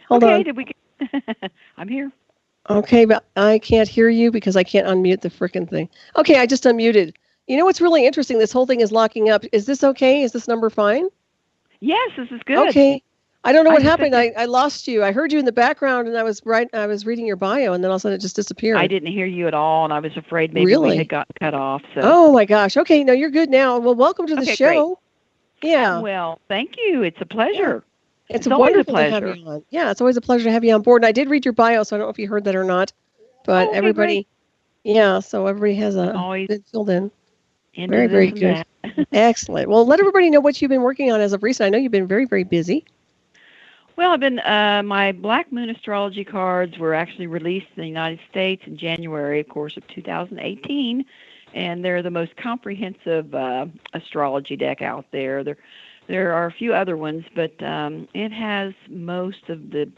Hold on. Did we get... I'm here. Okay, but I can't hear you because I can't unmute the frickin' thing. Okay, I just unmuted. You know what's really interesting? This whole thing is locking up. Is this okay? Is this number fine? Yes, this is good. Okay. I don't know what happened. I lost you. I heard you in the background, and I was reading your bio, and then all of a sudden it just disappeared. I didn't hear you at all, and I was afraid maybe we had gotten cut off. So. Oh my gosh. Okay, no, you're good now. Well, welcome to the show. Great. Yeah. Well, thank you. It's a pleasure. Yeah. It's always a pleasure to have you on. Yeah, it's always a pleasure to have you on board. And I did read your bio, so I don't know if you heard that or not. But everybody, so everybody has been filled in. Very, very good. Excellent. Well, let everybody know what you've been working on as of recent. I know you've been very, very busy. Well, I've been, my Black Moon astrology cards were actually released in the United States in January, of course, of 2018. And they're the most comprehensive astrology deck out there. There are a few other ones, but it has most of the,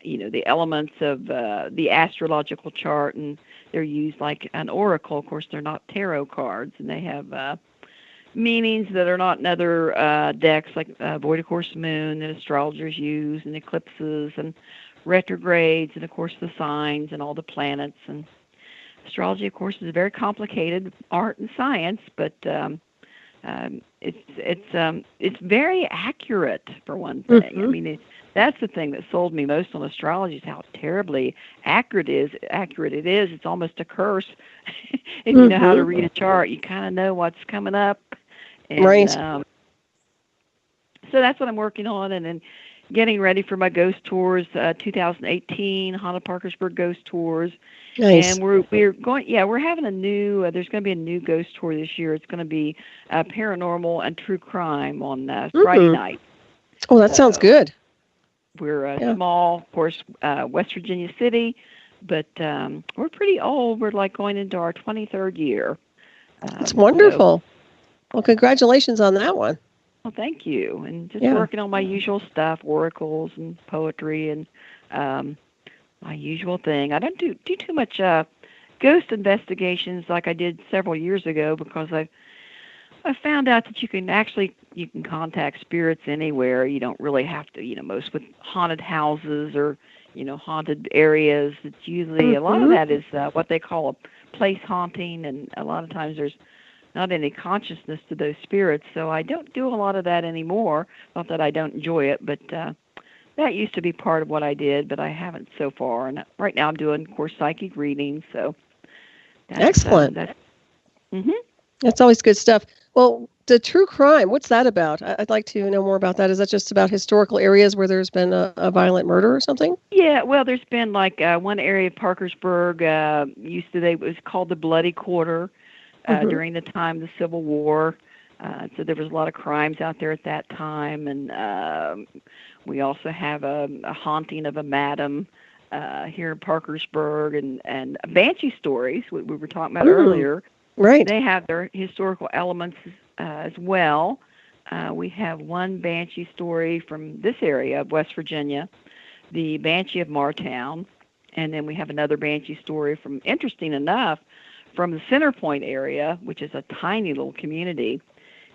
the elements of the astrological chart, and they're used like an oracle. Of course, they're not tarot cards, and they have meanings that are not in other decks, like Void of Course Moon that astrologers use, and eclipses, and retrogrades, and of course the signs and all the planets. And astrology, of course, is a very complicated art and science, but it's very accurate for one thing. Mm-hmm. I mean, that's the thing that sold me most on astrology, is how terribly accurate it is. It's almost a curse. If you know how to read a chart, you kind of know what's coming up. And, right. So that's what I'm working on, and then getting ready for my ghost tours, 2018 Haunted Parkersburg ghost tours. Nice. And we're going. Yeah, we're having a new. There's going to be a new ghost tour this year. It's going to be paranormal and true crime on Friday night. Oh, that sounds good. We're small, of course, West Virginia city, but we're pretty old. We're like going into our 23rd year. That's wonderful. Well, congratulations on that one. Well, thank you. And just working on my usual stuff, oracles and poetry and my usual thing. I don't do too much ghost investigations like I did several years ago, because I found out that you can contact spirits anywhere. You don't really have to, most with haunted houses or, haunted areas. It's usually, a lot of that is what they call a place haunting, and a lot of times there's not any consciousness to those spirits. So I don't do a lot of that anymore. Not that I don't enjoy it, but that used to be part of what I did, but I haven't so far. And right now I'm doing, of course, psychic readings. So excellent. That's always good stuff. Well, the true crime, what's that about? I'd like to know more about that. Is that just about historical areas where there's been a violent murder or something? Yeah, well, there's been like one area of Parkersburg, it was called the Bloody Quarter during the time of the Civil War. So there was a lot of crimes out there at that time. And we also have a haunting of a madam here in Parkersburg, and Banshee stories, we were talking about earlier. Right. They have their historical elements as well. We have one Banshee story from this area of West Virginia, the Banshee of Martown, and then we have another Banshee story from, interesting enough, from the Center Point area, which is a tiny little community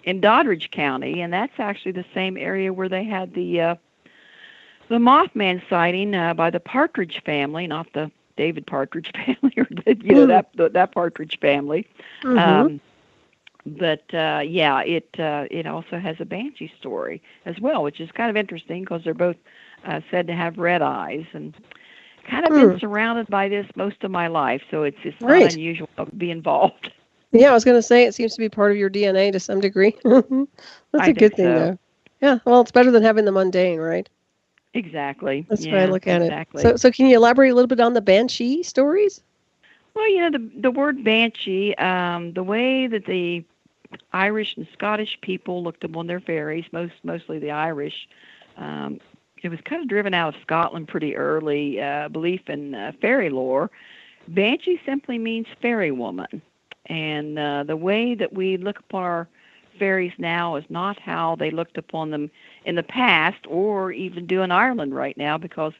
in Doddridge County, and that's actually the same area where they had the Mothman sighting by the Partridge family, not the David Partridge family, or that Partridge family. But it also has a Banshee story as well, which is kind of interesting because they're both said to have red eyes, and kind of been surrounded by this most of my life, so it's not unusual to be involved. Yeah, I was going to say, it seems to be part of your DNA to some degree. That's a good thing, though. Yeah, well, it's better than having the mundane, right? Exactly. That's why I look at it. So can you elaborate a little bit on the Banshee stories? Well, the word Banshee, the way that the Irish and Scottish people looked upon their fairies, mostly the Irish, it was kind of driven out of Scotland pretty early, belief in fairy lore. Banshee simply means fairy woman. And the way that we look upon our fairies now is not how they looked upon them in the past, or even do in Ireland right now, because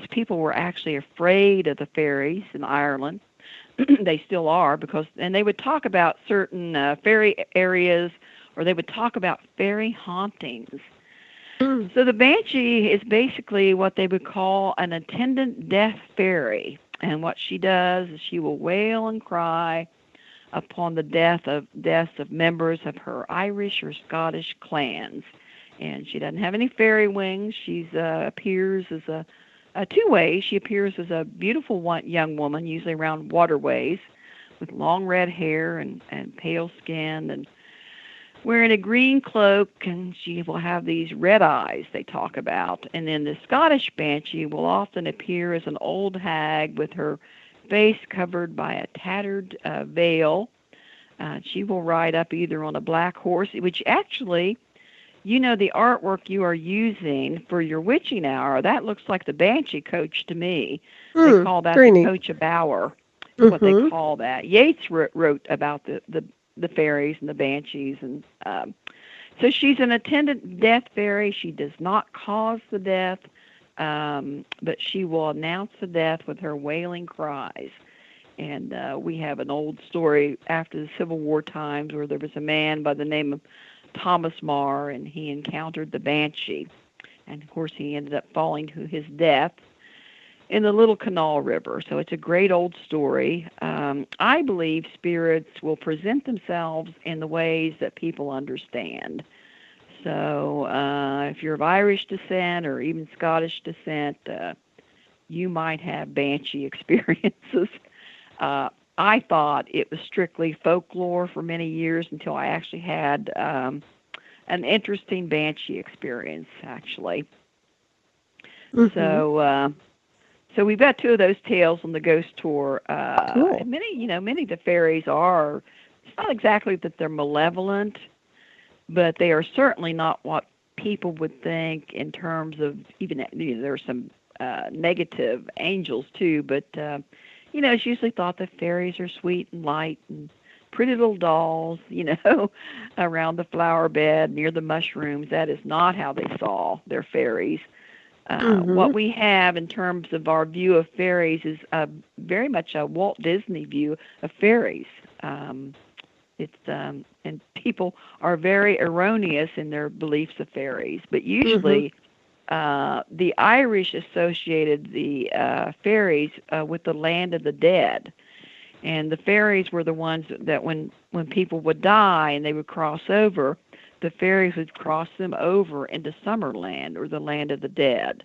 people were actually afraid of the fairies in Ireland. They still are, and they would talk about certain fairy areas, or they would talk about fairy hauntings. So the banshee is basically what they would call an attendant death fairy. And what she does is she will wail and cry upon the deaths of members of her Irish or Scottish clans. And she doesn't have any fairy wings. She appears as two ways. She appears as a beautiful young woman, usually around waterways, with long red hair and pale skin, and wearing a green cloak, and she will have these red eyes they talk about. And then the Scottish banshee will often appear as an old hag with her face covered by a tattered veil. She will ride up either on a black horse, which actually, the artwork you are using for your witching hour, that looks like the banshee coach to me. They call that the coach of bower, what they call that. Yeats wrote about the fairies and the banshees, and so she's an attendant death fairy. She does not cause the death, but she will announce the death with her wailing cries. And we have an old story after the Civil War times where there was a man by the name of Thomas Marr, and he encountered the banshee, and of course he ended up falling to his death in the Little Canal River. So it's a great old story. I believe spirits will present themselves in the ways that people understand. So if you're of Irish descent or even Scottish descent, you might have banshee experiences. I thought it was strictly folklore for many years until I actually had an interesting banshee experience, actually. So we've got two of those tales on the ghost tour. Cool. Many of the fairies are, it's not exactly that they're malevolent, but they are certainly not what people would think in terms of, even, there are some negative angels too, but, it's usually thought that fairies are sweet and light and pretty little dolls, around the flower bed near the mushrooms. That is not how they saw their fairies. What we have in terms of our view of fairies is very much a Walt Disney view of fairies. And people are very erroneous in their beliefs of fairies. But usually, the Irish associated the fairies with the land of the dead, and the fairies were the ones that when people would die and they would cross over, the fairies would cross them over into Summerland, or the land of the dead.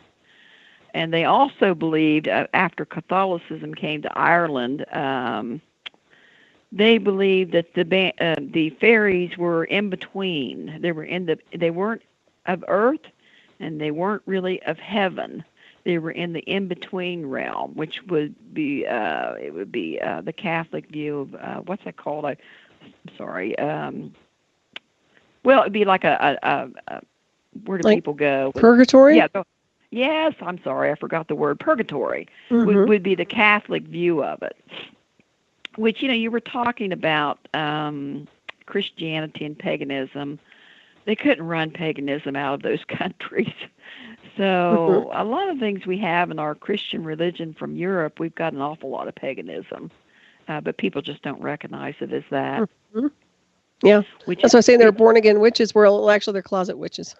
And they also believed, after Catholicism came to Ireland, they believed that the fairies were in between. They weren't of earth, and they weren't really of heaven. They were in the in-between realm, which would be the Catholic view of what's that called? I'm sorry. Well, it'd be like a where do people go? Purgatory? Yeah. Yes, I'm sorry, I forgot the word. Purgatory would be the Catholic view of it. Which, you were talking about Christianity and paganism. They couldn't run paganism out of those countries. So a lot of things we have in our Christian religion from Europe, we've got an awful lot of paganism. But people just don't recognize it as that. Yeah, that's why I say they're born-again witches. Well, actually, they're closet witches.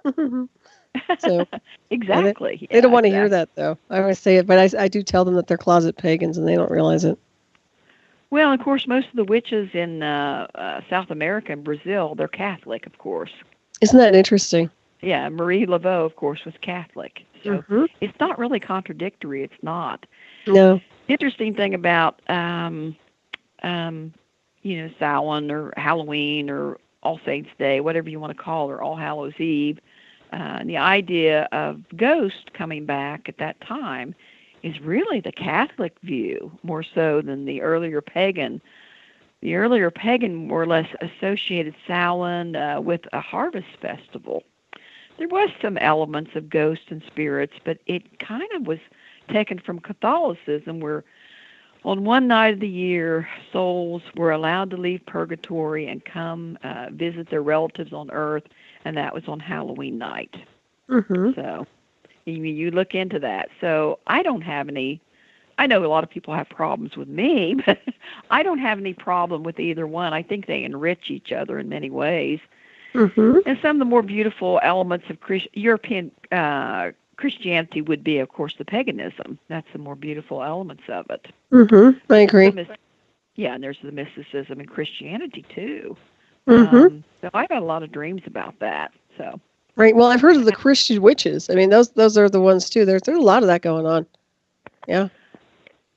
So exactly. They don't want to hear that, though. I always say it, but I do tell them that they're closet pagans, and they don't realize it. Well, of course, most of the witches in South America and Brazil, they're Catholic, of course. Isn't that interesting? Yeah, Marie Laveau, of course, was Catholic. So it's not really contradictory. It's not. No. The interesting thing about Samhain or Halloween or All Saints Day, whatever you want to call it, or All Hallows Eve, and the idea of ghosts coming back at that time is really the Catholic view, more so than the earlier pagan. The earlier pagan more or less associated Samhain with a harvest festival. There was some elements of ghosts and spirits, but it kind of was taken from Catholicism, where on one night of the year, souls were allowed to leave purgatory and come visit their relatives on earth, and that was on Halloween night. So you look into that. So I don't have any, I know a lot of people have problems with me, but I don't have any problem with either one. I think they enrich each other in many ways. And some of the more beautiful elements of European Christianity would be, of course, the paganism. That's the more beautiful elements of it. I agree. And there's the mysticism in Christianity, too. So I got a lot of dreams about that. So. Right. Well, I've heard of the Christian witches. I mean, those are the ones, too. There's a lot of that going on. Yeah.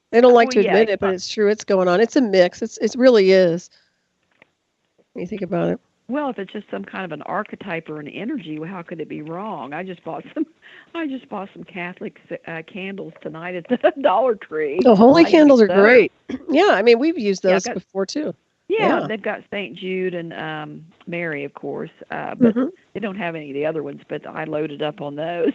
They don't like to admit it, but it's true. It's going on. It's a mix. It really is. When you think about it. Well, if it's just some kind of an archetype or an energy, well, how could it be wrong? I just bought some Catholic candles tonight at the Dollar Tree. The holy candles are great. Yeah, I mean, we've used those before too. Yeah, they've got St. Jude and Mary, of course, but they don't have any of the other ones. But I loaded up on those.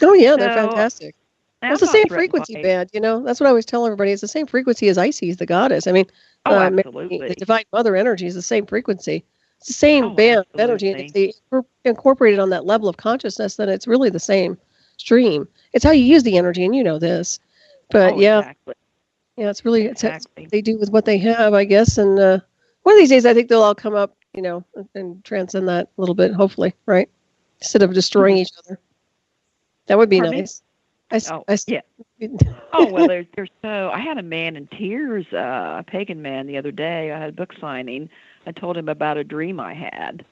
Oh yeah, they're fantastic. Well, it's the same frequency band, you know. That's what I always tell everybody. It's the same frequency as Isis, the goddess. I mean, absolutely. The divine mother energy is the same frequency. It's the same band of energy. And if they incorporate it on that level of consciousness, then it's really the same stream. It's how you use the energy, and you know this. But exactly. Yeah, it's really it's what they do with what they have, I guess. And one of these days, I think they'll all come up, you know, and transcend that a little bit, hopefully, right? Instead of destroying each other. That would be nice. Well, there's I had a man in tears, a pagan man, the other day. I had a book signing. I told him about a dream I had,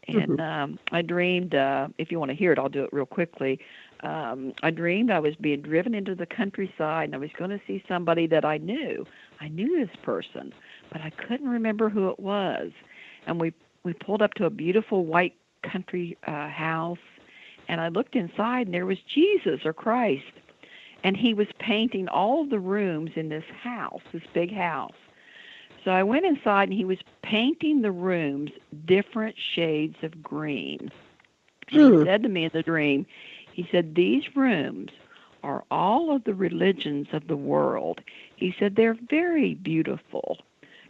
and I dreamed. If you want to hear it, I'll do it real quickly. I dreamed I was being driven into the countryside, and I was going to see somebody that I knew. I knew this person, but I couldn't remember who it was. And we pulled up to a beautiful white country house. And I looked inside, and there was Jesus or Christ. And he was painting all of the rooms in this house, this big house. So I went inside, and he was painting the rooms different shades of green. And he said to me in the dream, he said, these rooms are all of the religions of the world. He said, they're very beautiful,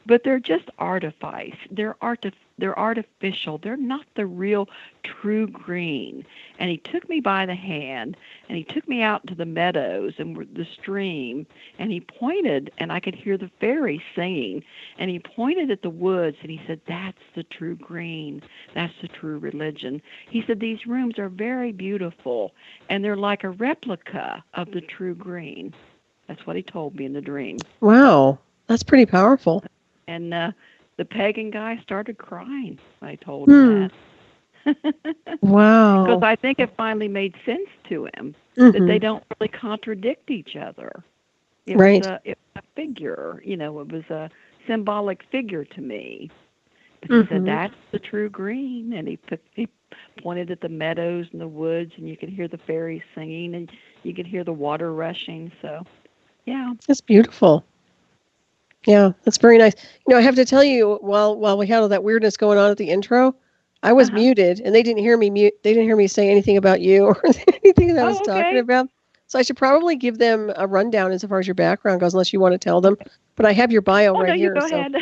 but they're just artifice. They're artificial. They're not the real true green. And he took me by the hand, and he took me out to the meadows and the stream, and he pointed, and I could hear the fairies singing, and he pointed at the woods, and he said, that's the true green. That's the true religion. He said, these rooms are very beautiful, and they're like a replica of the true green. That's what he told me in the dream. Wow. That's pretty powerful. And the pagan guy started crying. I told him that. Wow. Because I think it finally made sense to him that they don't really contradict each other. It was a figure, you know, it was a symbolic figure to me. But he said, that's the true green. And he pointed at the meadows and the woods, and you could hear the fairies singing, and you could hear the water rushing. So, yeah. That's beautiful. Yeah, that's very nice. You know, I have to tell you, while we had all that weirdness going on at the intro, I was muted, and they didn't hear me They didn't hear me say anything about you or anything that I was talking about. So I should probably give them a rundown as far as your background goes, unless you want to tell them. But I have your bio right here. Go ahead.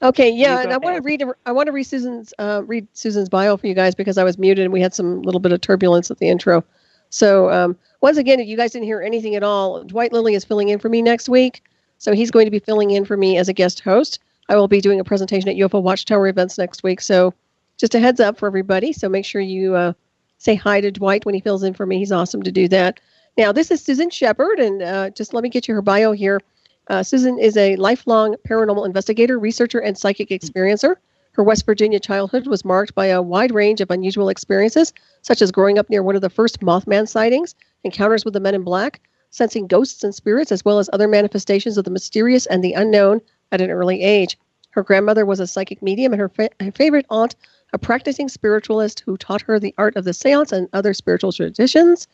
Okay, yeah, and I want to read Susan's bio for you guys because I was muted and we had some little bit of turbulence at the intro. So once again, if you guys didn't hear anything at all, Dwight Lilly is filling in for me next week. So he's going to be filling in for me as a guest host. I will be doing a presentation at UFO Watchtower events next week. So just a heads up for everybody. So make sure you say hi to Dwight when he fills in for me. He's awesome to do that. Now, this is Susan Sheppard, and just let me get you her bio here. Susan is a lifelong paranormal investigator, researcher, and psychic experiencer. Her West Virginia childhood was marked by a wide range of unusual experiences, such as growing up near one of the first Mothman sightings, encounters with the Men in Black, sensing ghosts and spirits, as well as other manifestations of the mysterious and the unknown at an early age. Her grandmother was a psychic medium, and her favorite aunt, a practicing spiritualist who taught her the art of the seance and other spiritual traditions.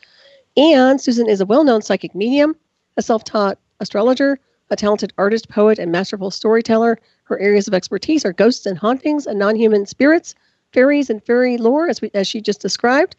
And Susan is a well-known psychic medium, a self-taught astrologer, a talented artist, poet, and masterful storyteller. Her areas of expertise are ghosts and hauntings and non-human spirits, fairies and fairy lore, as she just described,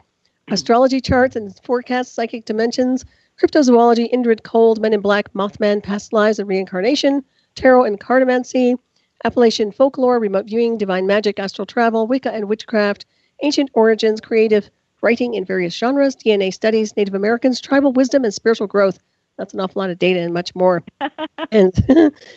astrology charts and forecasts, psychic dimensions, cryptozoology, Indrid Cold, Men in Black, Mothman, past lives and reincarnation, tarot and carto-mancy, Appalachian folklore, remote viewing, divine magic, astral travel, Wicca and witchcraft, ancient origins, creative writing in various genres, DNA studies, Native Americans, tribal wisdom, and spiritual growth, That's an awful lot of data and much more. And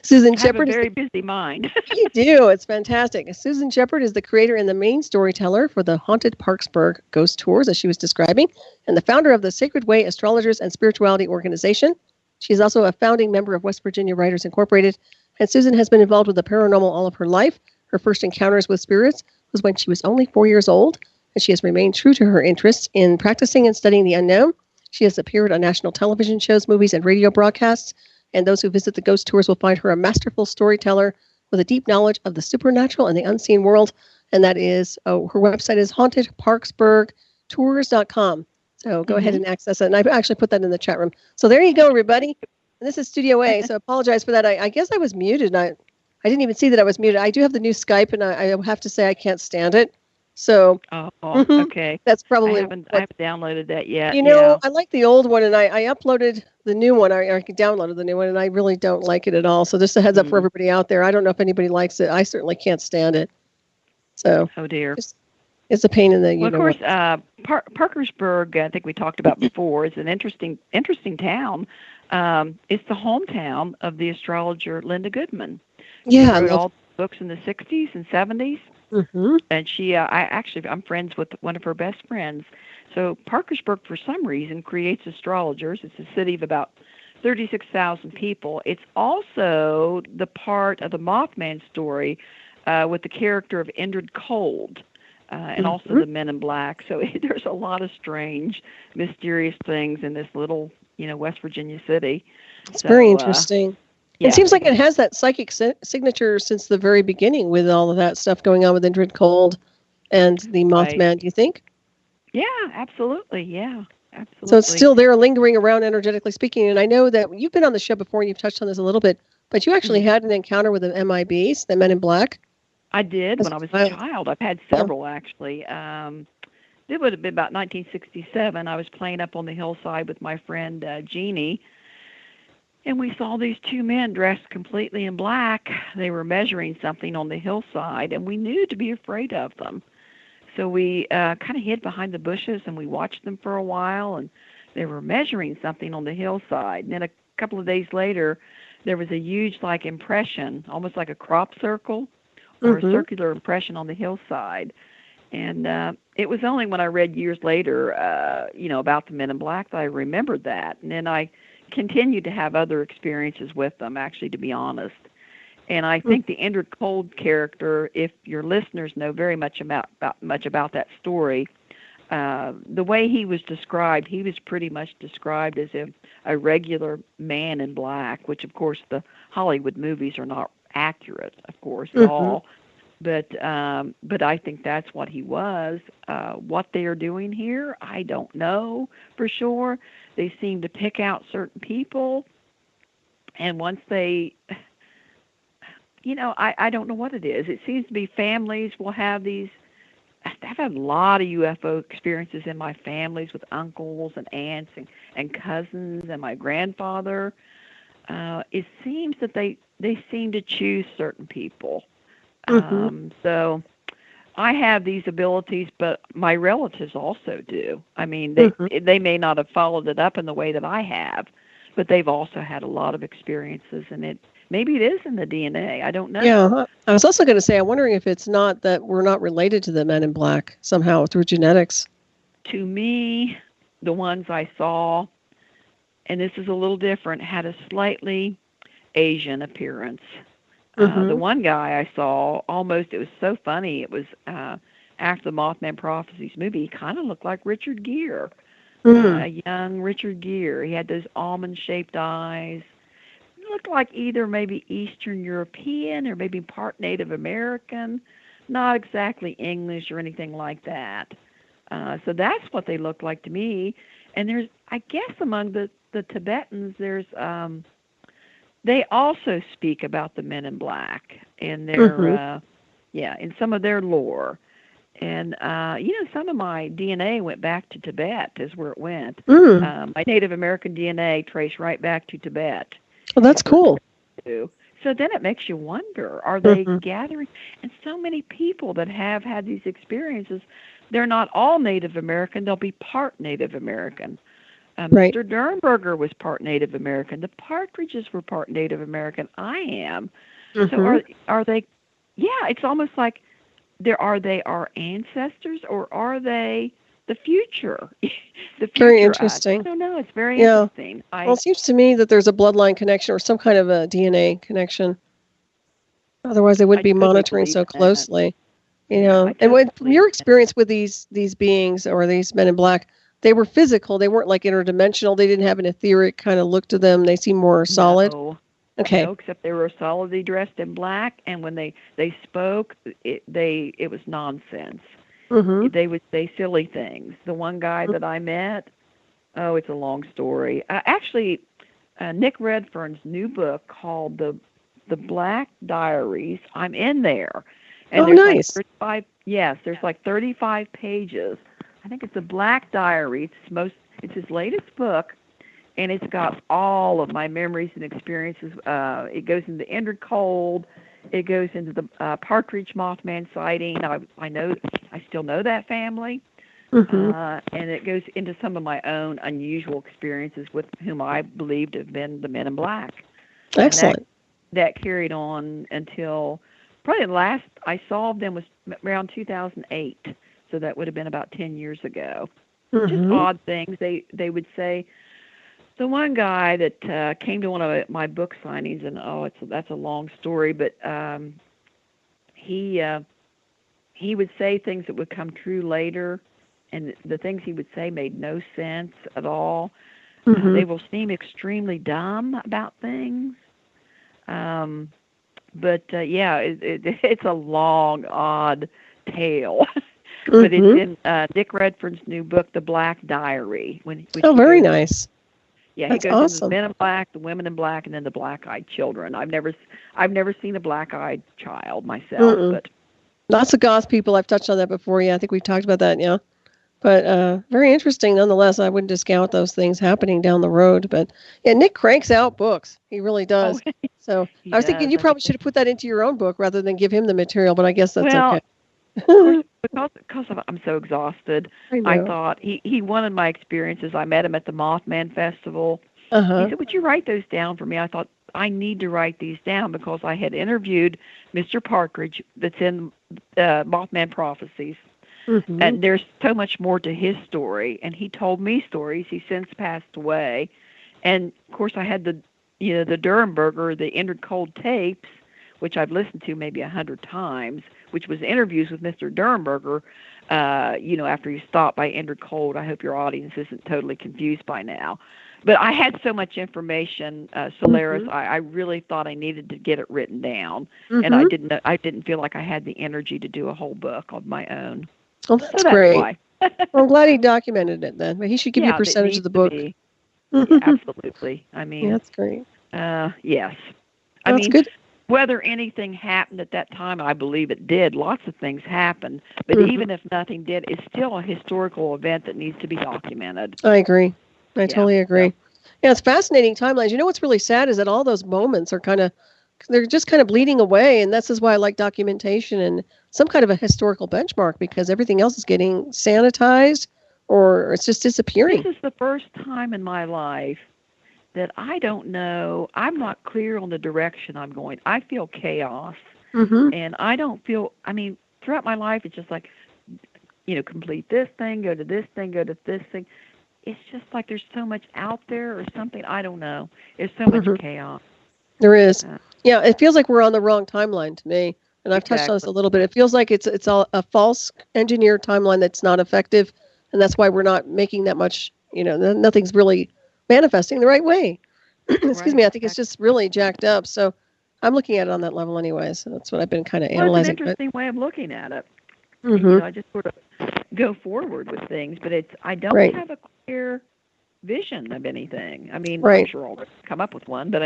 Susan Sheppard. I have a very busy mind. You do. It's fantastic. Susan Sheppard is the creator and the main storyteller for the Haunted Parksburg Ghost Tours, as she was describing, and the founder of the Sacred Way Astrologers and Spirituality Organization. She's also a founding member of West Virginia Writers Incorporated. And Susan has been involved with the paranormal all of her life. Her first encounters with spirits was when she was only 4 years old, and she has remained true to her interests in practicing and studying the unknown. She has appeared on national television shows, movies, and radio broadcasts, and those who visit the ghost tours will find her a masterful storyteller with a deep knowledge of the supernatural and the unseen world, and that is, her website is hauntedparksburgtours.com. So go ahead and access it, and I actually put that in the chat room. So there you go, everybody. And this is Studio A, so I apologize for that. I guess I was muted, and I didn't even see that I was muted. I do have the new Skype, and I have to say I can't stand it. So okay, that's probably I haven't downloaded that yet. You know, I like the old one, and I uploaded the new one. I downloaded the new one, and I really don't like it at all. So just a heads up for everybody out there. I don't know if anybody likes it. I certainly can't stand it. So oh dear, it's a pain in the. Well, of course, Parkersburg, I think we talked about before, is an interesting town. It's the hometown of the astrologer Linda Goodman. Yeah, who wrote all the books in the 60s and 70s. Mm-hmm. And I'm friends with one of her best friends. So Parkersburg, for some reason, creates astrologers. It's a city of about 36,000 people. It's also the part of the Mothman story with the character of Indrid Cold and also the Men in Black. So there's a lot of strange, mysterious things in this little, West Virginia city. It's very interesting. Yeah. It seems like it has that psychic signature since the very beginning with all of that stuff going on with Indrid Cold and the Mothman, right. Do you think? Yeah, absolutely. Yeah, absolutely. So it's still there lingering around, energetically speaking. And I know that you've been on the show before and you've touched on this a little bit, but you actually had an encounter with the MIBs, the Men in Black. I did when I was a child. I've had several, actually. It would have been about 1967. I was playing up on the hillside with my friend Jeannie, and we saw these two men dressed completely in black. They were measuring something on the hillside, and we knew to be afraid of them. So we kind of hid behind the bushes, and we watched them for a while, and they were measuring something on the hillside. And then a couple of days later, there was a huge, impression, almost like a crop circle or a circular impression on the hillside. And it was only when I read years later, about the Men in Black that I remembered that. And then I continued to have other experiences with them, actually, to be honest. And I think the Indrid Cold character, if your listeners know very much about that story, the way he was described, he was pretty much described as a regular man in black, which, of course, the Hollywood movies are not accurate, of course, at all. But I think that's what he was. What they are doing here, I don't know for sure. They seem to pick out certain people, and once they, I don't know what it is. It seems to be families will have these. I've had a lot of UFO experiences in my families with uncles and aunts and cousins and my grandfather. It seems that they seem to choose certain people. So I have these abilities, but my relatives also do. I mean, they may not have followed it up in the way that I have, but they've also had a lot of experiences, and maybe it is in the DNA. I don't know. Yeah, I was also going to say, I'm wondering if it's not that we're not related to the Men in Black somehow through genetics. To me, the ones I saw, and this is a little different, had a slightly Asian appearance. The one guy I saw, it was so funny. It was after the Mothman Prophecies movie. He kind of looked like Richard Gere, a young Richard Gere. He had those almond-shaped eyes. He looked like either maybe Eastern European or maybe part Native American, not exactly English or anything like that. So that's what they looked like to me. And there's, I guess, among the Tibetans, there's... they also speak about the Men in Black in their, in some of their lore. And, some of my DNA went back to Tibet is where it went. My Native American DNA traced right back to Tibet. Well, that's cool. So then it makes you wonder, are they gathering? And so many people that have had these experiences, they're not all Native American. They'll be part Native American. Right. Mr. Dernberger was part Native American. The Partridges were part Native American. I am. So are they? Yeah, it's almost like are they our ancestors or are they the future? The future very interesting. I don't know. It's very interesting. Well, it seems to me that there's a bloodline connection or some kind of a DNA connection. Otherwise, they wouldn't be monitoring so closely. And from your experience with these beings or these men in black, they were physical. They weren't like interdimensional. They didn't have an etheric kind of look to them. They seemed more solid. No. Okay. No, except they were solidly dressed in black, and when they spoke, it was nonsense. They would say silly things. The one guy that I met, it's a long story. Actually, Nick Redfern's new book called The Black Diaries. I'm in there. And there's nice. There's like 35 pages. I think it's The Black Diary. It's his latest book, and it's got all of my memories and experiences. It goes into Indrid Cold. It goes into the Partridge Mothman sighting. I still know that family. And it goes into some of my own unusual experiences with whom I believed to have been the men in black. Excellent. That carried on until probably the last I solved them was around 2008. So that would have been about 10 years ago. Just odd things. They would say, the one guy that came to one of my book signings, and that's a long story, but he would say things that would come true later, and the things he would say made no sense at all. They will seem extremely dumb about things. It's a long, odd tale. But it's in Nick Redfern's new book, The Black Diary. Very nice. Yeah, that's he goes awesome. into the men in black, the women in black, and then the black-eyed children. I've never seen a black-eyed child myself, but lots of goth people. I've touched on that before. Yeah, I think we've talked about that. Yeah, but very interesting nonetheless. I wouldn't discount those things happening down the road. But yeah, Nick cranks out books. He really does. So I was thinking you probably should have put that into your own book rather than give him the material. But I guess that's okay. Of course, because I'm so exhausted, I thought he wanted my experiences. I met him at the Mothman Festival. He said, "Would you write those down for me?" I thought, I need to write these down because I had interviewed Mr. Partridge that's in Mothman Prophecies. And there's so much more to his story. And he told me stories. He's since passed away. And, of course, I had the Dernberger, the Indrid Cold tapes, which I've listened to maybe 100 times, which was interviews with Mr. Dernberger, after he stopped by Indrid Cold. I hope your audience isn't totally confused by now. But I had so much information, Solaris, I really thought I needed to get it written down. And I didn't feel like I had the energy to do a whole book on my own. Well, that's great. Why. Well, I'm glad he documented it then. But he should give you a percentage of the book. Yeah, absolutely. I mean, that's great. Yes. That's good. Whether anything happened at that time, I believe it did. Lots of things happened. But even if nothing did, it's still a historical event that needs to be documented. I agree. I totally agree. Yeah, it's fascinating timelines. You know what's really sad is that all those moments are they're just kind of bleeding away. And this is why I like documentation and some kind of a historical benchmark, because everything else is getting sanitized or it's just disappearing. This is the first time in my life that I don't know. I'm not clear on the direction I'm going. I feel chaos. And I don't feel, throughout my life, it's just like, complete this thing, go to this thing, go to this thing. It's just like there's so much out there or something. I don't know. There's so much chaos. There is. Yeah, it feels like we're on the wrong timeline to me. And I've touched on this a little bit. It feels like it's a false engineered timeline that's not effective. And that's why we're not making that much, nothing's really manifesting the right way. Excuse me. I think it's just really jacked up. So I'm looking at it on that level anyway. So that's what I've been kind of analyzing. It's an interesting way of looking at it. I just sort of go forward with things, but I don't have a clear vision of anything. I'm sure I'll come up with one, but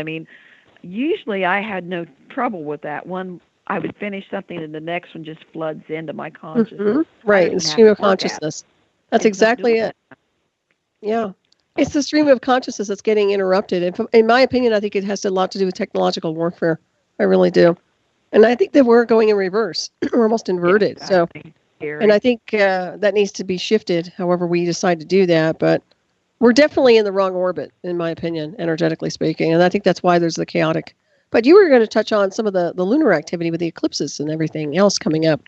usually I had no trouble with that. One, I would finish something and the next one just floods into my consciousness. Right, the stream of consciousness. That's exactly it. Yeah. It's the stream of consciousness that's getting interrupted. And in my opinion, I think it has a lot to do with technological warfare. I really do. And I think that we're going in reverse. We're almost inverted. Exactly. And I think that needs to be shifted, however we decide to do that. But We're definitely in the wrong orbit, in my opinion, energetically speaking. And I think that's why there's the chaotic. But you were going to touch on some of the lunar activity with the eclipses and everything else coming up.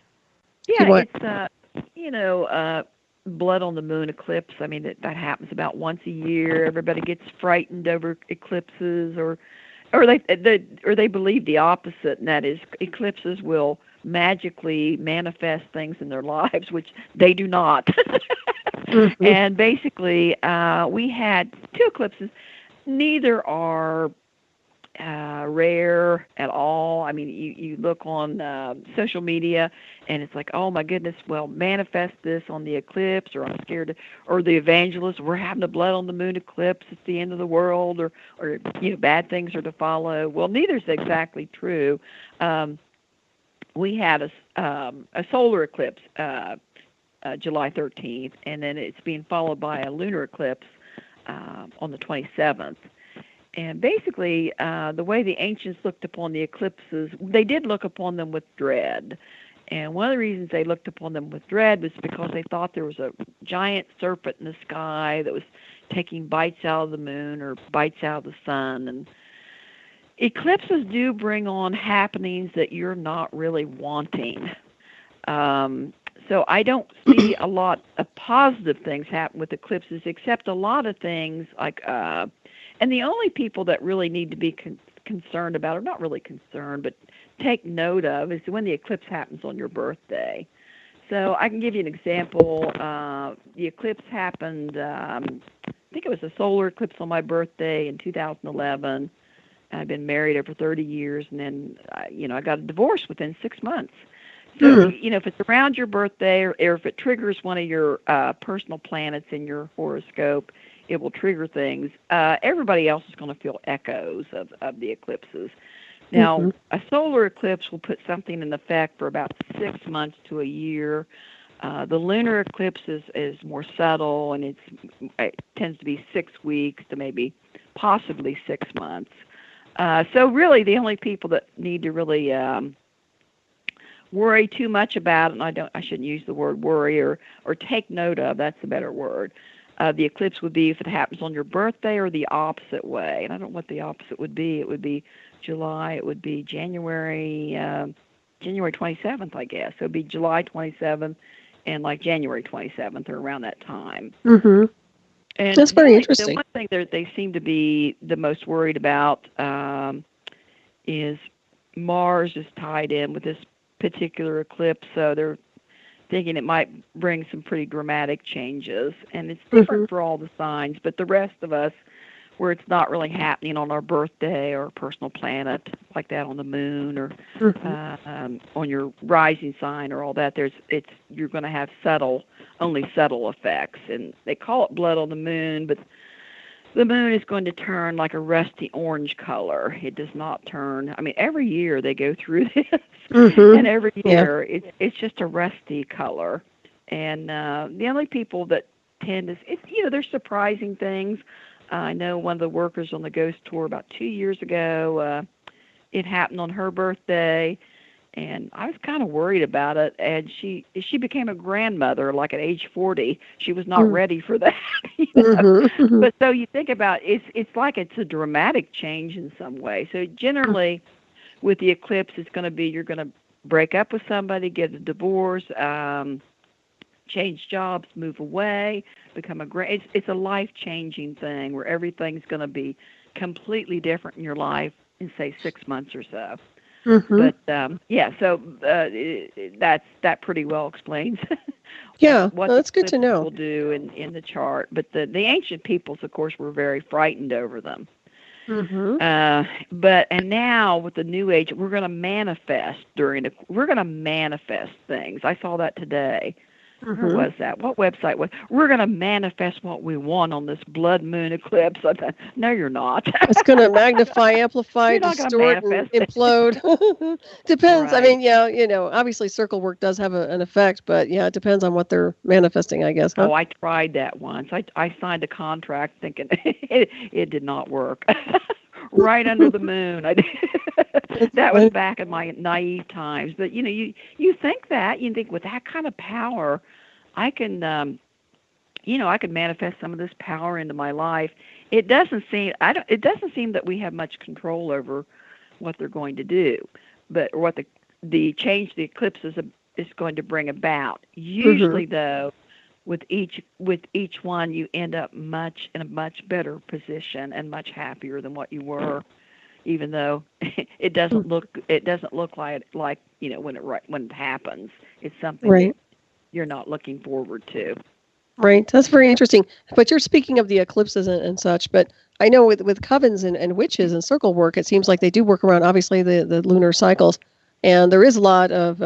Yeah, it's, blood on the moon eclipse. I mean, that happens about once a year. Everybody gets frightened over eclipses, or they believe the opposite, and that is eclipses will magically manifest things in their lives, which they do not. Mm-hmm. And basically, we had 2 eclipses. Neither are rare at all. I mean, you look on social media, and it's like, oh my goodness, well, manifest this on the eclipse, or I'm scared, or the evangelist, we're having a blood on the moon eclipse, it's the end of the world, or bad things are to follow. Well, neither is exactly true. We had a solar eclipse July 13th, and then it's being followed by a lunar eclipse on the 27th. And basically, the way the ancients looked upon the eclipses, they did look upon them with dread. And one of the reasons they looked upon them with dread was because they thought there was a giant serpent in the sky that was taking bites out of the moon or bites out of the sun. And eclipses do bring on happenings that you're not really wanting. So I don't see a lot of positive things happen with eclipses, except a lot of things like... And the only people that really need to be concerned about, or not really concerned, but take note of, is when the eclipse happens on your birthday. So I can give you an example. The eclipse happened, I think it was a solar eclipse on my birthday in 2011. I've been married over 30 years, and then, I got a divorce within 6 months. So, if it's around your birthday, or if it triggers one of your personal planets in your horoscope, it will trigger things. Everybody else is going to feel echoes of the eclipses. Now, a solar eclipse will put something in effect for about 6 months to a year. The lunar eclipse is more subtle, and it tends to be 6 weeks to maybe possibly 6 months. So really, the only people that need to really worry too much about it, and I shouldn't use the word worry, or take note of, that's a better word. The eclipse would be if it happens on your birthday, or the opposite way. And I don't know what the opposite would be. It would be July. It would be January 27th, I guess. So it would be July 27th and like January 27th, or around that time. Mm-hmm. And that's very interesting. The one thing that they seem to be the most worried about is Mars is tied in with this particular eclipse. So they're thinking it might bring some pretty dramatic changes, and it's different for all the signs, but the rest of us, where it's not really happening on our birthday or personal planet like that on the moon, or on your rising sign or all that, you're going to have only subtle effects, and they call it blood on the moon, but the moon is going to turn like a rusty orange color. It does not turn. I mean, every year they go through this, and every year it's just a rusty color. And the only people that tend to, there's surprising things. I know one of the workers on the ghost tour about 2 years ago, it happened on her birthday, and I was kind of worried about it. And she became a grandmother, like at age 40. She was not ready for that. But so you think about it's like it's a dramatic change in some way. So generally, with the eclipse, it's going to be you're going to break up with somebody, get a divorce, change jobs, move away, become it's a life-changing thing where everything's going to be completely different in your life in, say, 6 months or so. But so that pretty well explains what that's good to know. People do in the chart. But the ancient peoples, of course, were very frightened over them. And now with the new age, we're going to manifest we're going to manifest things. I saw that today. Where was that? What website was? We're going to manifest what we want on this blood moon eclipse. I thought, no, you're not. It's going to magnify, amplify, distort, and implode. Depends. Right. I mean, obviously circle work does have an effect, but it depends on what they're manifesting, I guess. Huh? Oh, I tried that once. I signed a contract thinking it did not work. Right under the moon. I did. That was back in my naive times. But you think that, with that kind of power, I can I could manifest some of this power into my life. It doesn't seem that we have much control over what they're going to do, or what the change the eclipse is going to bring about. Usually, though, with each one, you end up in a much better position and much happier than what you were, even though it doesn't look like when it happens. It's something that you're not looking forward to. Right. That's very interesting. But you're speaking of the eclipses and such. But I know with covens and witches and circle work, it seems like they do work around, obviously, the lunar cycles. And there is a lot of,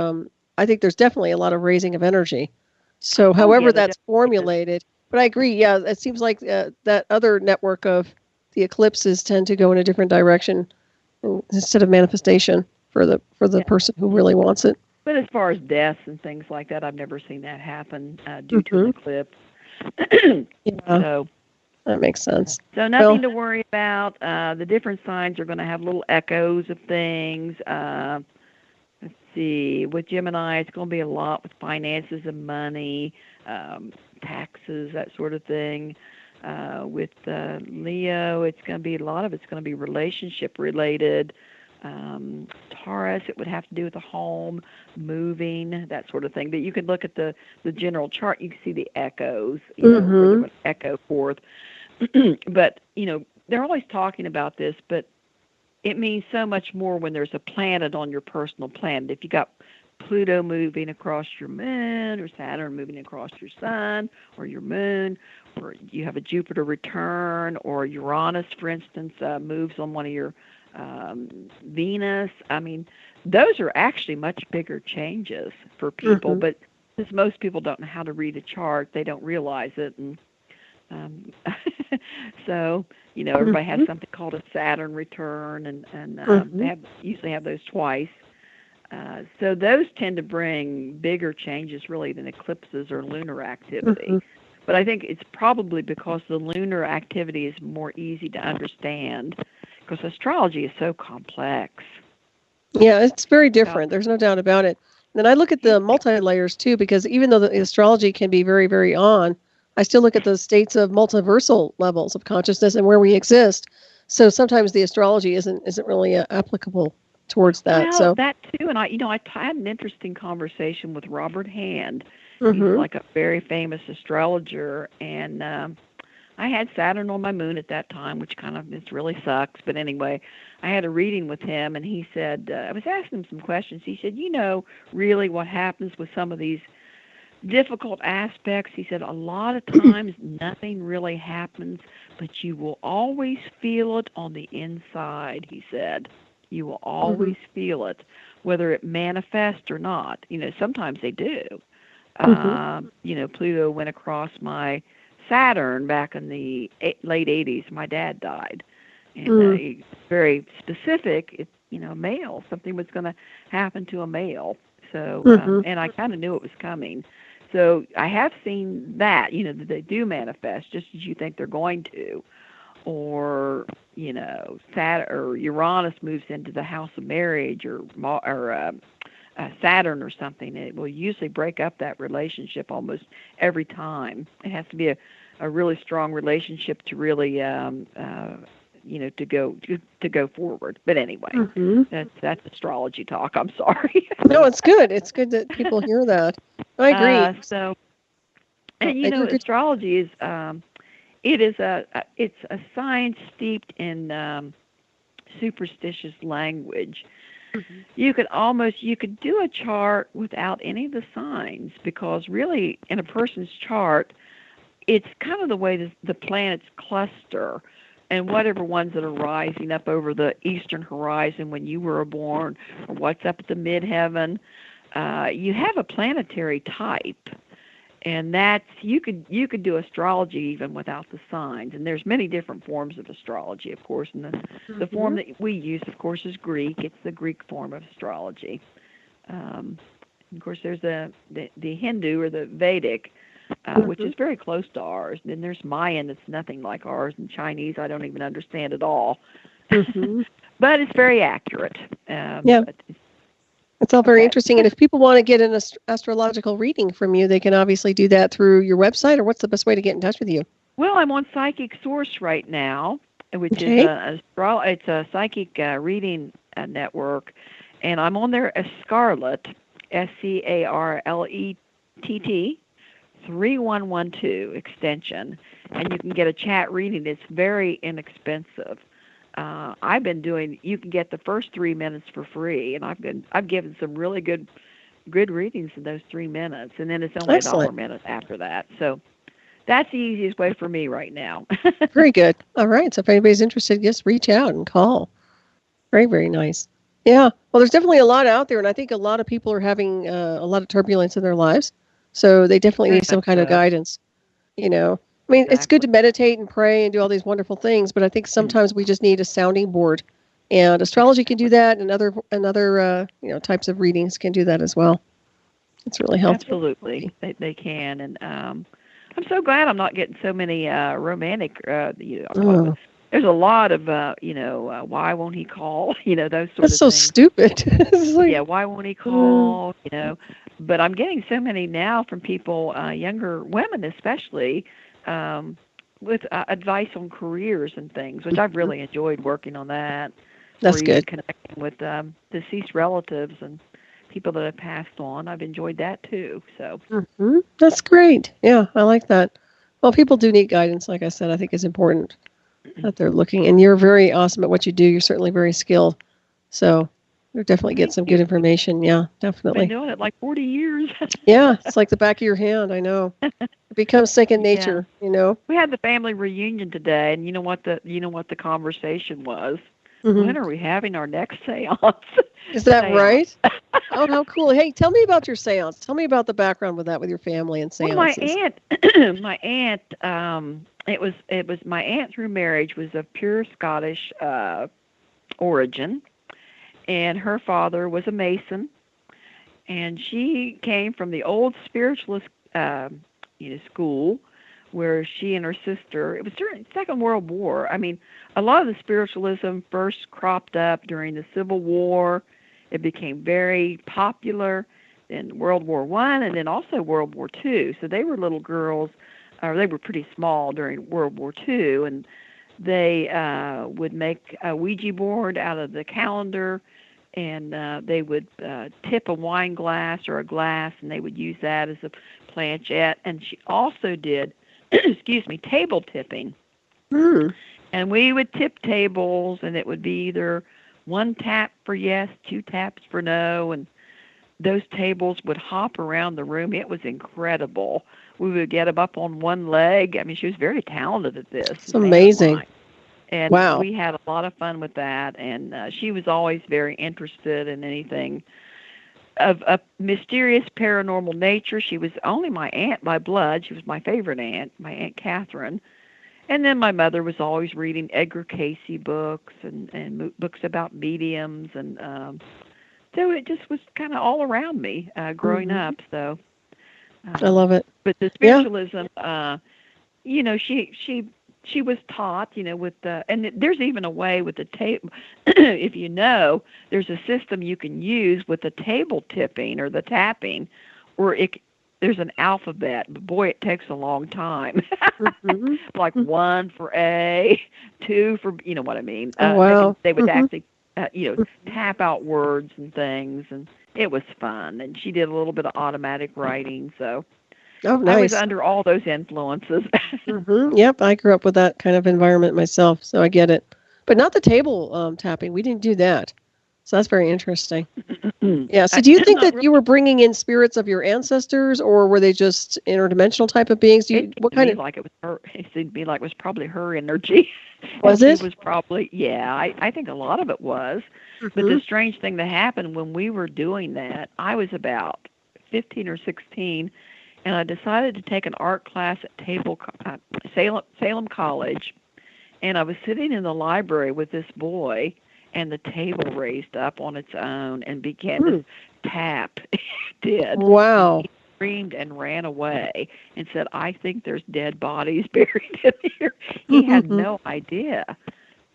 I think there's definitely a lot of raising of energy. So however that's formulated. But I agree. Yeah, it seems like that other network of the eclipses tend to go in a different direction instead of manifestation for the person who really wants it. But as far as deaths and things like that, I've never seen that happen due to an eclipse. So that makes sense. So nothing to worry about. The different signs are going to have little echoes of things. Let's see. With Gemini, it's going to be a lot with finances and money, taxes, that sort of thing. With Leo, it's going to be a lot of it's going to be relationship related. Taurus, it would have to do with the home, moving, that sort of thing. But you can look at the general chart. You can see the echoes, where they're going to echo forth. But, they're always talking about this, but it means so much more when there's a planet on your personal planet. If you got Pluto moving across your moon, or Saturn moving across your sun or your moon, or you have a Jupiter return, or Uranus, for instance, moves on one of your Venus. I mean, those are actually much bigger changes for people, but since most people don't know how to read a chart, they don't realize it. And so, everybody has something called a Saturn return, and they usually have those twice. So those tend to bring bigger changes, really, than eclipses or lunar activity. But I think it's probably because the lunar activity is more easy to understand, because astrology is so complex. Yeah, it's very different. There's no doubt about it. And then I look at the multi-layers, too, because even though the astrology can be very, very on, I still look at the states of multiversal levels of consciousness and where we exist. So sometimes the astrology isn't really applicable towards that. Well, that, too. And I had an interesting conversation with Robert Hand. He's like a very famous astrologer, and I had Saturn on my moon at that time, which it really sucks. But anyway, I had a reading with him, and he said, I was asking him some questions. He said, really what happens with some of these difficult aspects, he said, a lot of times nothing really happens, but you will always feel it on the inside, he said. You will always feel it, whether it manifests or not. Sometimes they do. Pluto went across my Saturn back in the late 80s. My dad died. And very specific, it's, male. Something was going to happen to a male. So, and I kind of knew it was coming. So I have seen that, that they do manifest just as you think they're going to. Or, Saturn or Uranus moves into the house of marriage, or Saturn or something. It will usually break up that relationship almost every time. It has to be a really strong relationship to really, to go forward. But anyway, that's astrology talk. I'm sorry. No, it's good. It's good that people hear that. I agree. Astrology is it's a science steeped in superstitious language. You could do a chart without any of the signs, because really in a person's chart, it's kind of the way the planets cluster, and whatever ones that are rising up over the eastern horizon when you were born, or what's up at the midheaven, you have a planetary type. And that's you could do astrology even without the signs. And there's many different forms of astrology, of course. And the form that we use, of course, is Greek. It's the Greek form of astrology. Of course, there's the Hindu or the Vedic, which is very close to ours. And then there's Mayan that's nothing like ours. And Chinese, I don't even understand at all. But it's very accurate. It's It's all very interesting. And if people want to get an astrological reading from you, they can obviously do that through your website, or what's the best way to get in touch with you? Well, I'm on Psychic Source right now, which is it's a psychic reading network, and I'm on there as Scarlett, SCARLETT 3112 extension, and you can get a chat reading. It's very inexpensive. I've been doing. You can get the first 3 minutes for free, and I've given some really good readings in those 3 minutes, and then it's only $1 a minute after that. So that's the easiest way for me right now. Very good. All right. So if anybody's interested, just reach out and call. Very, very nice. Yeah. Well, there's definitely a lot out there, and I think a lot of people are having a lot of turbulence in their lives, so they definitely need some kind of guidance. I mean, It's good to meditate and pray and do all these wonderful things, but I think sometimes we just need a sounding board, and astrology can do that, and other types of readings can do that as well. It's really helpful. Absolutely, they can, and I'm so glad I'm not getting so many romantic. There's a lot of why won't he call? Those sort of things. That's so stupid. Yeah, why won't he call? But I'm getting so many now from people, younger women especially, with advice on careers and things, which I've really enjoyed working on that. That's good. Connecting with deceased relatives and people that have passed on. I've enjoyed that too. So that's great. Yeah, I like that. Well, people do need guidance, like I said. I think it's important that they're looking. And you're very awesome at what you do. You're certainly very skilled. So you'll definitely get some good information. Yeah, definitely. I've been doing it like 40 years. Yeah, it's like the back of your hand. I know. It becomes second nature. We had the family reunion today, and you know what the conversation was? When are we having our next seance? Is that right? Oh, how cool. Hey, tell me about your seance. Tell me about the background with that, with your family and seances. Well, my aunt, it was my aunt through marriage was of pure Scottish origin, and her father was a Mason, and she came from the old spiritualist school, where she and her sister, it was during the Second World War. I mean, a lot of the spiritualism first cropped up during the Civil War. It became very popular in World War I and then also World War II. So they were little girls, or they were pretty small during World War II, and they would make a Ouija board out of the calendar, and they would tip a wine glass or a glass, and they would use that as a planchette. And she also did table tipping. And we would tip tables, and it would be either 1 tap for yes, 2 taps for no, and those tables would hop around the room. It was incredible. We would get them up on one leg. I mean, she was very talented at this. It's amazing. And wow. We had a lot of fun with that, and she was always very interested in anything of a mysterious paranormal nature. She was only my aunt by blood. She was my favorite aunt, my Aunt Catherine. And then my mother was always reading Edgar Cayce books and books about mediums. And so it just was kind of all around me growing up. So I love it. But the spiritualism, she was taught, with and there's even a way with the table, if there's a system you can use with the table tipping or the tapping, or there's an alphabet, but boy, it takes a long time. Like 1 for A, 2 for, you know what I mean? Wow. They would actually, tap out words and things, and it was fun. And she did a little bit of automatic writing, so. Oh, nice. I was under all those influences. Yep, I grew up with that kind of environment myself, so I get it. But not the table tapping. We didn't do that. So that's very interesting. Yeah. So do you think that you were bringing in spirits of your ancestors, or were they just interdimensional type of beings? What kind of? Like it was her. It seemed to be like it was probably her energy. Was it? It was probably, yeah. I think a lot of it was. But the strange thing that happened when we were doing that, I was about 15 or 16. And I decided to take an art class at Salem College, and I was sitting in the library with this boy, and the table raised up on its own and began to tap. It did. Wow. He screamed and ran away and said, "I think there's dead bodies buried in here." He had no idea.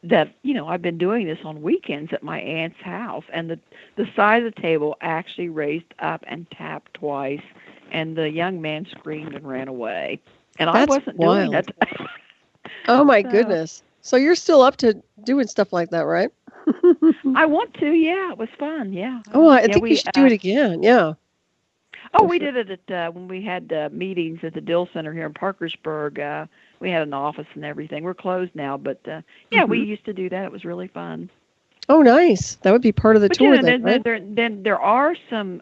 that, I've been doing this on weekends at my aunt's house, and the side of the table actually raised up and tapped twice, and the young man screamed and ran away. And That's I wasn't wild. doing it. Oh, my goodness. So you're still up to doing stuff like that, right? I want to, yeah. It was fun, yeah. Oh, I think we should do it again, yeah. Oh, we did it at when we had meetings at the Dill Center here in Parkersburg. We had an office and everything. We're closed now, but yeah, we used to do that. It was really fun. Oh, nice. That would be part of the tour then, right? Then there are some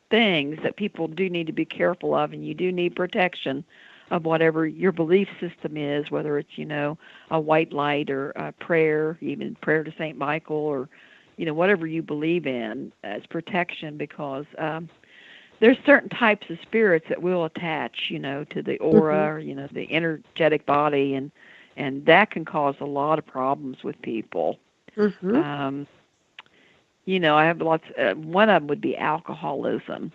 things that people do need to be careful of, and you do need protection of whatever your belief system is, whether it's, a white light or a prayer, even prayer to St. Michael, or, whatever you believe in as protection, because there's certain types of spirits that will attach, to the aura, or, the energetic body, and that can cause a lot of problems with people. I have lots. One of them would be alcoholism,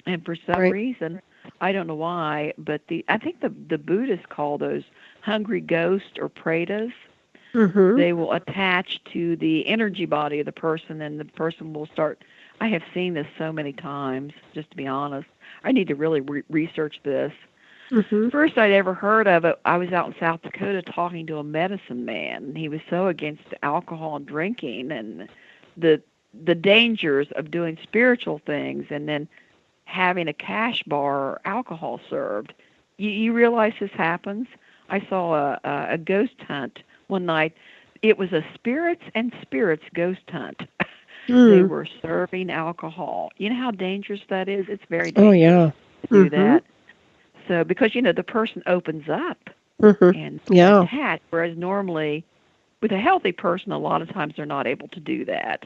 and for some reason, I don't know why, but I think the Buddhists call those hungry ghosts or pretas. They will attach to the energy body of the person, and the person will start. I have seen this so many times, just to be honest. I need to really research this. First I'd ever heard of it, I was out in South Dakota talking to a medicine man, and he was so against alcohol and drinking and the dangers of doing spiritual things and then having a cash bar or alcohol served. You realize this happens? I saw a ghost hunt one night. It was a spirits and spirits ghost hunt. They were serving alcohol. You know how dangerous that is? It's very dangerous to do that. So because, the person opens up and attach, whereas normally with a healthy person, a lot of times they're not able to do that.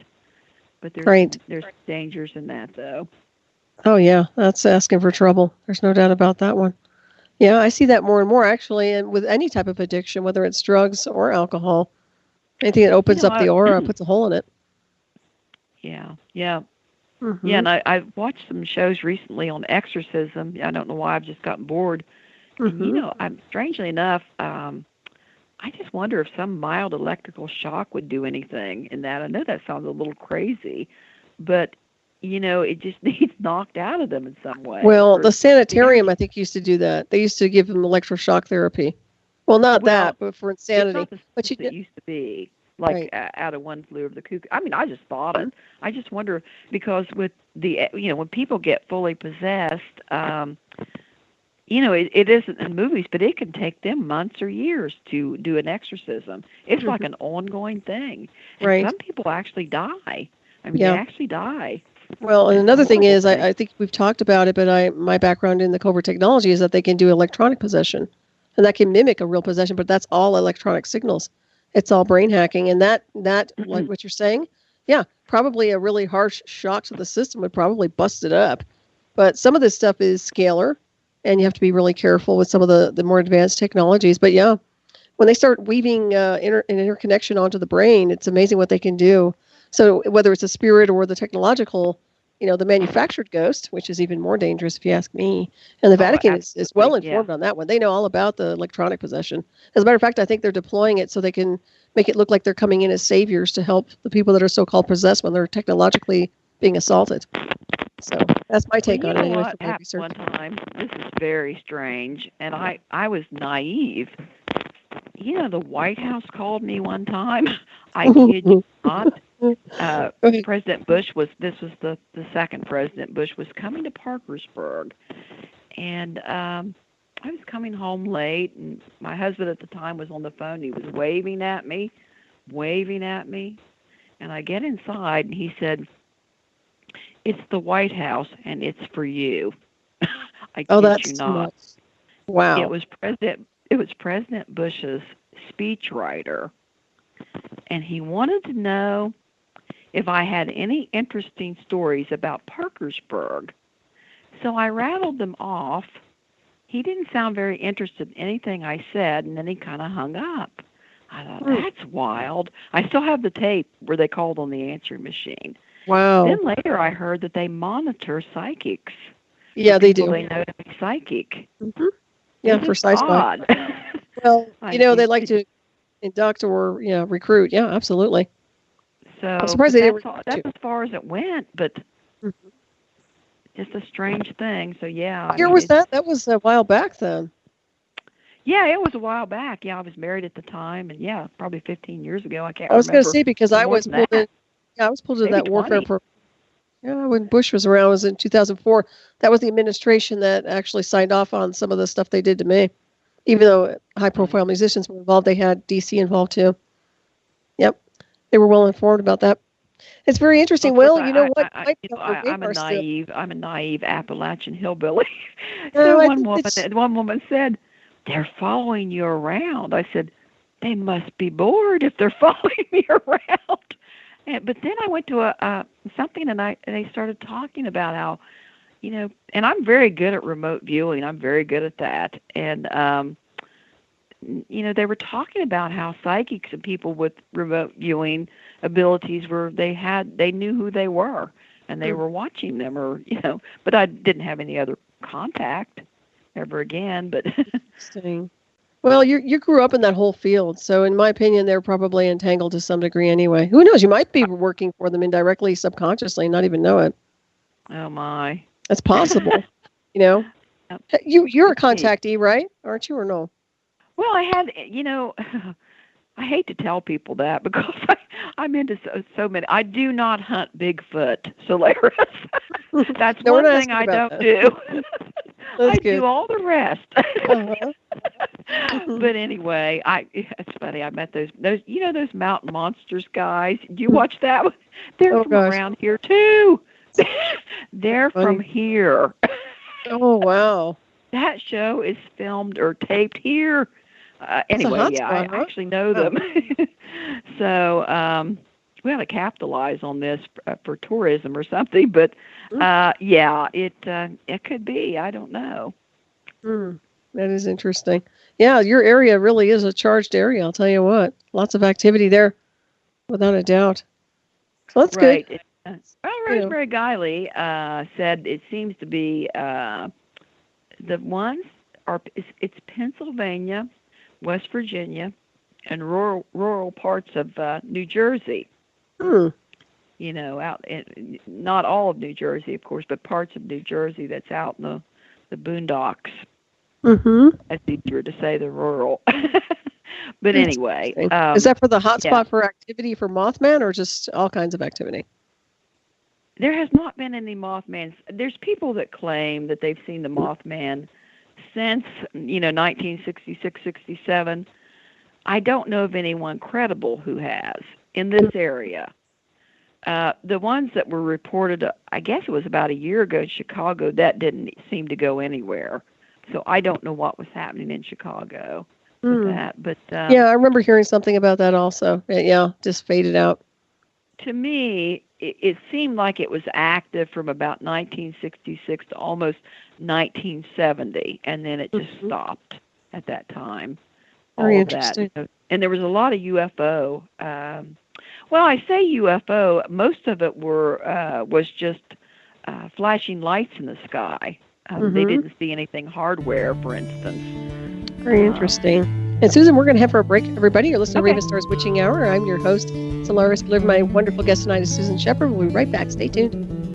But there's dangers in that, though. Oh, yeah. That's asking for trouble. There's no doubt about that one. Yeah, I see that more and more, actually, and with any type of addiction, whether it's drugs or alcohol. Anything that opens up the aura puts a hole in it. Yeah. Yeah, and I watched some shows recently on exorcism. I don't know why, I've just gotten bored. And, I'm strangely enough, I just wonder if some mild electrical shock would do anything in that. I know that sounds a little crazy, but, it just needs knocked out of them in some way. Well, the sanitarium, I think, used to do that. They used to give them electroshock therapy. Well, that, but for insanity. But it used to be. Like out of one flew over the cuckoo. I mean, I just thought it. I just wonder, because with the, when people get fully possessed, it isn't in movies, but it can take them months or years to do an exorcism. It's like an ongoing thing. And some people actually die. I mean, they actually die. Well, and another thing is, I think we've talked about it, but my background in the covert technology is that they can do electronic possession, and that can mimic a real possession, but that's all electronic signals. It's all brain hacking, and that like what you're saying, probably a really harsh shock to the system would probably bust it up. But some of this stuff is scalar, and you have to be really careful with some of the more advanced technologies. But when they start weaving an interconnection onto the brain, it's amazing what they can do. So whether it's a spirit or the technological, the manufactured ghost, which is even more dangerous if you ask me. And the Vatican is well informed on that one. They know all about the electronic possession. As a matter of fact, I think they're deploying it so they can make it look like they're coming in as saviors to help the people that are so-called possessed when they're technologically being assaulted. So that's my take on it anyway from my research. One time, this is very strange, and I was naive. The White House called me one time. I kid you not. President Bush was the second President Bush was coming to Parkersburg, and I was coming home late, and my husband at the time was on the phone. He was waving at me, and I get inside, and he said, "It's the White House, and it's for you." I kid you not. Nuts. Wow! It was President Bush's speechwriter, and he wanted to know if I had any interesting stories about Parkersburg. So I rattled them off. He didn't sound very interested in anything I said, and then he kind of hung up. I thought, that's wild. I still have the tape where they called on the answering machine. Wow. Then later I heard that they monitor psychics. Yeah, they do. They know to be psychic. Yeah, for sci-fi. Well, they like to induct or recruit. Yeah, absolutely. So I'm surprised they didn't. That's as far as it went, but just a strange thing. So yeah. What year was that? That was a while back then. Yeah, it was a while back. Yeah, I was married at the time, and yeah, probably 15 years ago. I can't remember. I was going to say, because I was pulled in. Yeah, I was pulled into that 20. warfare program. Yeah, when Bush was around, it was in 2004. That was the administration that actually signed off on some of the stuff they did to me. Even though high-profile musicians were involved, they had DC involved too. Yep, they were well informed about that. It's very interesting. Well, you know what? I'm a naive Appalachian hillbilly. So one woman said, "They're following you around." I said, "They must be bored if they're following me around." But then I went to something, and they started talking about how, and I'm very good at remote viewing. I'm very good at that. And, they were talking about how psychics and people with remote viewing abilities they knew who they were, and they were watching them, but I didn't have any other contact ever again. But interesting. Well, you grew up in that whole field, so in my opinion, they're probably entangled to some degree anyway. Who knows? You might be working for them indirectly, subconsciously, and not even know it. Oh my, that's possible. You're a contactee, right? Aren't you, or no? Well, I had, I hate to tell people that because I'm into so many. I do not hunt Bigfoot, Solaris. That's one thing I don't do. I do all the rest. But anyway, it's funny. I met those those mountain monsters guys. Did you watch that one? They're from around here too. They're from here. Oh wow! That show is filmed or taped here. Anyway, yeah, I actually know them. So we ought to capitalize on this for tourism or something. But yeah, it could be. I don't know. That is interesting. Yeah, your area really is a charged area. I'll tell you what, lots of activity there, without a doubt. So that's right. Good. Well, Rosemary Guiley said it seems to be the ones it's Pennsylvania, West Virginia, and rural parts of New Jersey. Out in, not all of New Jersey, of course, but parts of New Jersey that's out in the boondocks. That's easier to say than rural. But anyway. Is that for the hotspot for activity for Mothman, or just all kinds of activity? There has not been any Mothman. There's people that claim that they've seen the Mothman since, 1966, 67. I don't know of anyone credible who has in this area. The ones that were reported, I guess it was about a year ago in Chicago, that didn't seem to go anywhere. So I don't know what was happening in Chicago with that. But yeah, I remember hearing something about that also. Yeah, just faded out. To me, it seemed like it was active from about 1966 to almost 1970, and then it just stopped at that time. Very interesting. That. And there was a lot of UFO. Well, I say UFO. Most of it was just flashing lights in the sky. They didn't see anything hardware, for instance. Very interesting. And Susan, we're going to have for a break. Everybody, you're listening to Ravenstar's Witching Hour. I'm your host, Solaris. My wonderful guest tonight is Susan Sheppard. We'll be right back. Stay tuned.